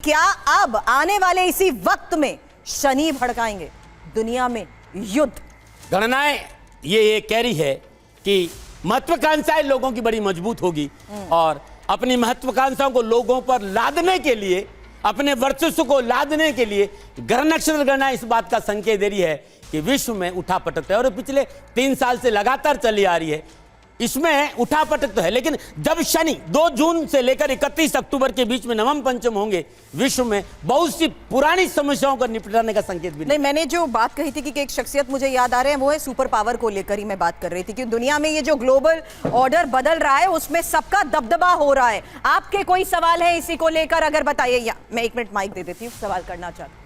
क्या अब आने वाले इसी वक्त में शनि भड़काएंगे दुनिया में युद्ध? गणनाएं ये कह रही है कि महत्वाकांक्षाएं लोगों की बड़ी मजबूत होगी और अपनी महत्वाकांक्षाओं को लोगों पर लादने के लिए, अपने वर्चस्व को लादने के लिए ग्रह नक्षत्र गणना इस बात का संकेत दे रही है कि विश्व में उठापटक है। और पिछले 3 साल से लगातार चली आ रही है, इसमें उठापटक तो है। लेकिन जब शनि 2 जून से लेकर 31 अक्टूबर के बीच में नवम पंचम होंगे, विश्व में बहुत सी पुरानी समस्याओं का निपटाने का संकेत भी नहीं। मैंने जो बात कही थी कि एक शख्सियत मुझे याद आ रहे हैं, वो है सुपर पावर को लेकर ही मैं बात कर रही थी कि दुनिया में ये जो ग्लोबल ऑर्डर बदल रहा है उसमें सबका दबदबा हो रहा है। आपके कोई सवाल है इसी को लेकर? अगर बताइए, या मैं 1 मिनट माइक दे देती हूँ, सवाल करना चाहती हूँ।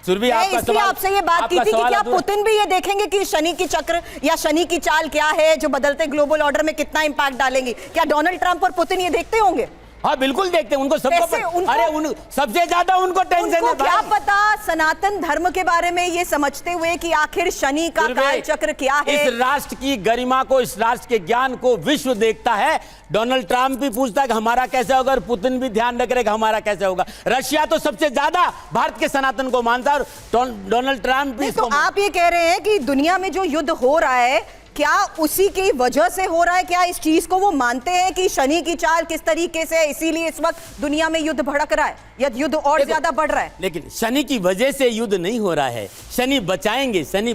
सुरभि, आपसे ये बात की थी कि क्या पुतिन भी ये देखेंगे कि शनि की चक्र या शनि की चाल क्या है जो बदलते ग्लोबल ऑर्डर में कितना इंपैक्ट डालेंगी? क्या डोनाल्ड ट्रंप और पुतिन ये देखते होंगे? हाँ बिल्कुल देखते हैं, उनको सबको अरे सबसे ज्यादा उनको टेंशन है। क्या पता सनातन धर्म के बारे में ये समझते हुए कि आखिर शनि का काल चक्र क्या है। इस राष्ट्र की गरिमा को, इस राष्ट्र के ज्ञान को विश्व देखता है। डोनाल्ड ट्रंप भी पूछता है कि हमारा कैसे होगा, और पुतिन भी ध्यान रख रहे कि हमारा कैसे होगा। रशिया तो सबसे ज्यादा भारत के सनातन को मानता है और डोनाल्ड ट्रंप भी। तो आप ये कह रहे हैं कि दुनिया में जो युद्ध हो रहा है क्या उसी की वजह से हो रहा है? क्या इस चीज को वो मानते हैं कि शनि की चाल किस तरीके से, इसीलिए इस वक्त दुनिया में युद्ध भड़क रहा है या युद्ध और ज्यादा बढ़ रहा है? लेकिन शनि की वजह से युद्ध नहीं हो रहा है। शनि बचाएंगे, शनि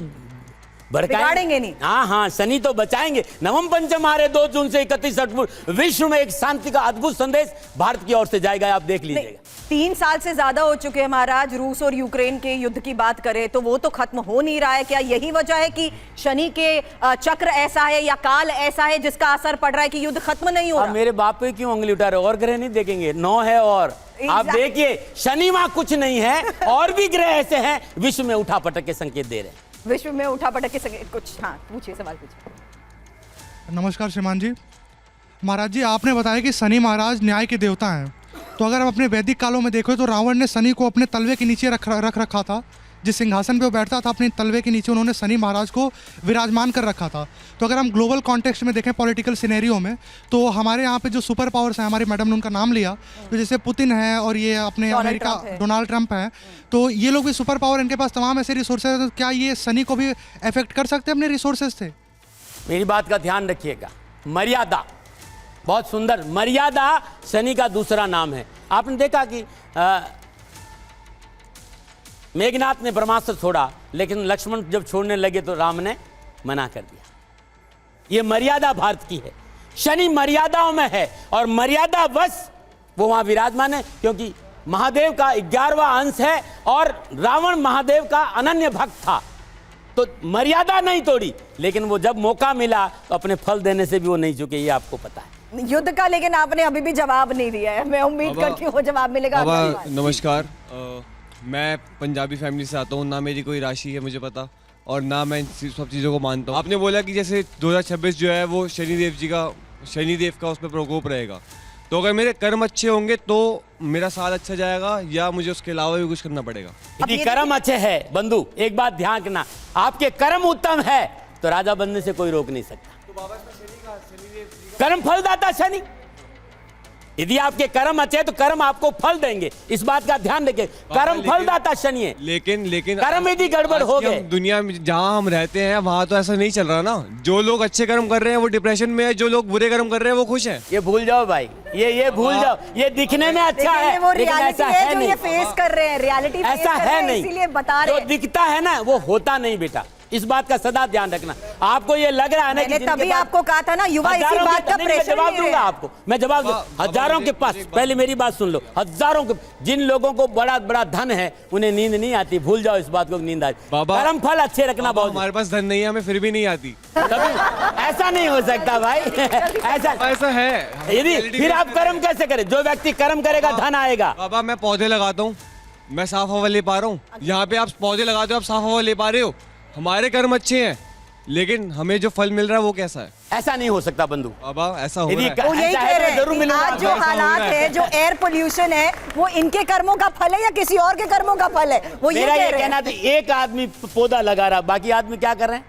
बिगाड़ेंगे नहीं। हाँ, शनि तो बचाएंगे। नवम पंचम आ रहे 2 जून से 31 अक्टूबर। विश्व में एक शांति का अद्भुत संदेश भारत की ओर से जाएगा, आप देख लीजिएगा। 3 साल से ज्यादा हो चुके हैं महाराज। रूस और यूक्रेन के युद्ध की बात करें तो वो तो खत्म हो नहीं रहा है। क्या यही वजह है कि शनि के चक्र ऐसा है या काल ऐसा है जिसका असर पड़ रहा है कि युद्ध खत्म नहीं हो रहा? मेरे बाप पे क्यों उंगली उठा रहे हो? और ग्रह नहीं देखेंगे? 9 है और आप देखिए शनि वहां कुछ नहीं है, और भी ग्रह ऐसे हैं विश्व में उठापटक के संकेत दे रहे हैं। विश्व में उठापटक के संकेत कुछ? हाँ पूछिए, सवाल पूछिए। नमस्कार श्रीमान जी। महाराज जी, आपने बताया कि शनि महाराज न्याय के देवता हैं, तो अगर हम अपने वैदिक कालों में देखें तो रावण ने शनि को अपने तलवे के नीचे रख रखा था। जिस सिंहासन पे वो बैठता था अपने तलवे के नीचे उन्होंने शनि महाराज को विराजमान कर रखा था। तो अगर हम ग्लोबल कॉन्टेक्स्ट में देखें, पॉलिटिकल सिनेरियो में, तो हमारे यहाँ पे जो सुपर पावर्स हैं, हमारी मैडम ने उनका नाम लिया, तो जैसे पुतिन है और ये अपने अमेरिका डोनाल्ड ट्रंप है, तो ये लोग भी सुपर पावर, इनके पास तमाम ऐसे रिसोर्सेज हैं। तो क्या ये शनि को भी अफेक्ट कर सकते हैं अपने रिसोर्सेज से? मेरी बात का ध्यान रखिएगा। मर्यादा, बहुत सुंदर। मर्यादा शनि का दूसरा नाम है। आपने देखा कि मेघनाथ ने ब्रह्मास्त्र छोड़ा, लेकिन लक्ष्मण जब छोड़ने लगे तो राम ने मना कर दिया। यह मर्यादा भारत की है। शनि मर्यादाओं में है और मर्यादा बस वो वहां विराजमान है, क्योंकि महादेव का 11वां अंश है और रावण महादेव का अनन्य भक्त था। तो मर्यादा नहीं तोड़ी, लेकिन वो जब मौका मिला तो अपने फल देने से भी वो नहीं चुके, ये आपको पता है युद्ध का। लेकिन आपने अभी भी जवाब नहीं दिया है। मैं उम्मीद करती हूँ वो जवाब मिलेगा। नमस्कार, मैं पंजाबी फैमिली से आता हूँ। ना मेरी कोई राशि है मुझे पता, और ना मैं सब चीज़ों को मानता हूँ। आपने बोला कि जैसे 2026 जो है वो शनिदेव का उस पर प्रकोप रहेगा, तो अगर मेरे कर्म अच्छे होंगे तो मेरा साल अच्छा जाएगा, या मुझे उसके अलावा भी कुछ करना पड़ेगा? यदि कर्म अच्छे है बंधु, एक बात ध्यान रखना, आपके कर्म उत्तम है तो राजा बनने से कोई रोक नहीं सकता। तो बाबा कर्म फलदाता शनि, यदि आपके कर्म अच्छे हैं तो कर्म आपको फल देंगे, इस बात का ध्यान रखिए। कर्म फलदाता शनि है। लेकिन कर्म यदि गड़बड़ हो गए, दुनिया में जहाँ हम रहते हैं वहाँ तो ऐसा नहीं चल रहा ना। जो लोग अच्छे कर्म कर रहे हैं वो डिप्रेशन में है, जो लोग बुरे कर्म कर रहे हैं वो खुश हैं। ये भूल जाओ भाई, ये भूल जाओ। ये दिखने में अच्छा है, वो लेकिन ऐसा है नहीं। ये फेस कर रहे हैं, रियलिटी ऐसा है नहीं, इसीलिए बता रहे हैं। जो दिखता है ना वो होता नहीं बेटा, इस बात का सदा ध्यान रखना। आपको ये लग रहा है ना कि तभी आपको कहा था ना युवा इसी बात का प्रेशर जवाब दूंगा आपको, मैं जवाब दूंगा। हजारों के पास, पहले मेरी बात सुन लो, हजारों के जिन लोगों को बड़ा बड़ा धन है उन्हें नींद नहीं आती, भूल जाओ इस बात को, नींद आती। कर्म फल अच्छे रखना बहुत। हमारे पास धन नहीं है, हमें फिर भी नहीं आती। ऐसा नहीं हो सकता भाई, ऐसा है। यदि फिर आप कर्म कैसे करें? जो व्यक्ति कर्म करेगा धन आएगा। बाबा मैं पौधे लगाता हूँ, मैं साफ हवा ले पा रहा हूँ। यहाँ पे आप पौधे लगाते हो, आप साफ हवा ले पा रहे हो। हमारे कर्म अच्छे हैं, लेकिन हमें जो फल मिल रहा है वो कैसा है? ऐसा नहीं हो सकता बंधु। बाबा ऐसा हो रहा है। वो यही कह रहे हैं, आज जो हालात है, जो एयर पोल्यूशन है, वो इनके कर्मों का फल है या किसी और के कर्मों का फल है? वो ये कह रहे हैं। कहना था एक आदमी पौधा लगा रहा, बाकी आदमी क्या कर रहे हैं?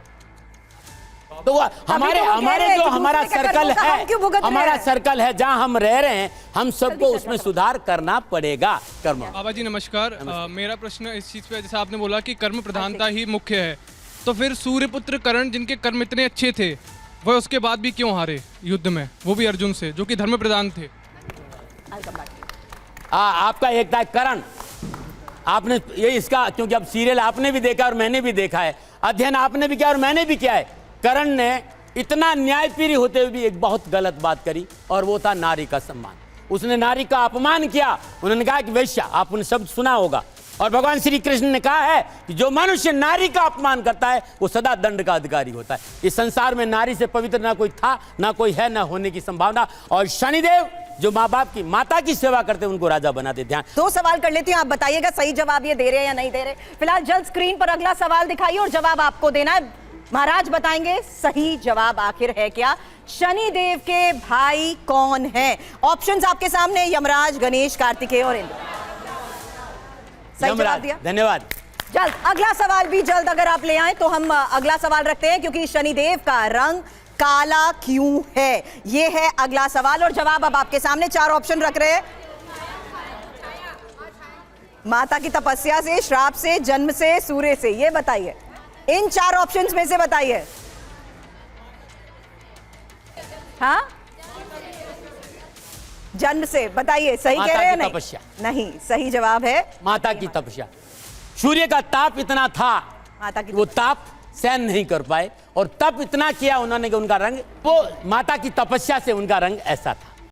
तो हमारे वो कह हमारे रहे हैं जो कि हमारा दूसरे के सर्कल कर्मों का है, हम क्यों भुगत रहे हमारा हैं? सर्कल है जहां हम रह रहे हैं, हम सबको उसमें सुधार करना पड़ेगा। कर्म बाबा जी नमस्कार। मेरा प्रश्न इस चीज़ पे, जैसा आपने बोला कि कर्म प्रधानता ही मुख्य है, तो फिर सूर्यपुत्र कर्ण जिनके कर्म इतने अच्छे थे वह उसके बाद भी क्यों हारे युद्ध में, वो भी अर्जुन से जो कि धर्म प्रधान थे? आपका एक था करण, आपने ये इसका, क्योंकि अब सीरियल आपने भी देखा और मैंने भी देखा है, अध्ययन आपने भी किया और मैंने भी किया है। करण ने इतना न्यायप्रिय होते हुए भी एक बहुत गलत बात करी, और वो था नारी का सम्मान। उसने नारी का अपमान किया। उन्होंने कहा कि वैश्या, आपने शब्द सुना होगा, और भगवान श्री कृष्ण ने कहा है कि जो मनुष्य नारी का अपमान करता है वो सदा दंड का अधिकारी होता है। इस संसार में नारी से पवित्र ना कोई था, ना कोई है, ना होने की संभावना। और शनिदेव जो माँ बाप की, माता की सेवा करते हैं, उनको राजा बनाते। ध्यान। 2 सवाल कर लेती हूँ, आप बताइएगा सही जवाब ये दे रहे हैं या नहीं दे रहे। फिलहाल जल्द स्क्रीन पर अगला सवाल दिखाइए और जवाब आपको देना है। महाराज बताएंगे सही जवाब आखिर है क्या। शनिदेव के भाई कौन है? ऑप्शंस आपके सामने, यमराज, गणेश, कार्तिकेय और इंद्र। सही जवाब यमराज, दिया। धन्यवाद। जल्द अगला सवाल भी जल्द अगर आप ले आए तो हम अगला सवाल रखते हैं, क्योंकि शनिदेव का रंग काला क्यों है, ये है अगला सवाल। और जवाब अब आपके सामने 4 ऑप्शन रख रहे हैं। माता की तपस्या से, श्राप से, जन्म से, सूर्य से। ये बताइए, इन 4 ऑप्शंस में से बताइए। हाँ, जन्म से। बताइए सही कह रहे हैं? नहीं, तपस्या नहीं, सही जवाब है माता की तपस्या। सूर्य का ताप इतना था माता की। वो ताप सहन नहीं कर पाए, और तप इतना किया उन्होंने कि उनका रंग, वो माता की तपस्या से उनका रंग ऐसा था।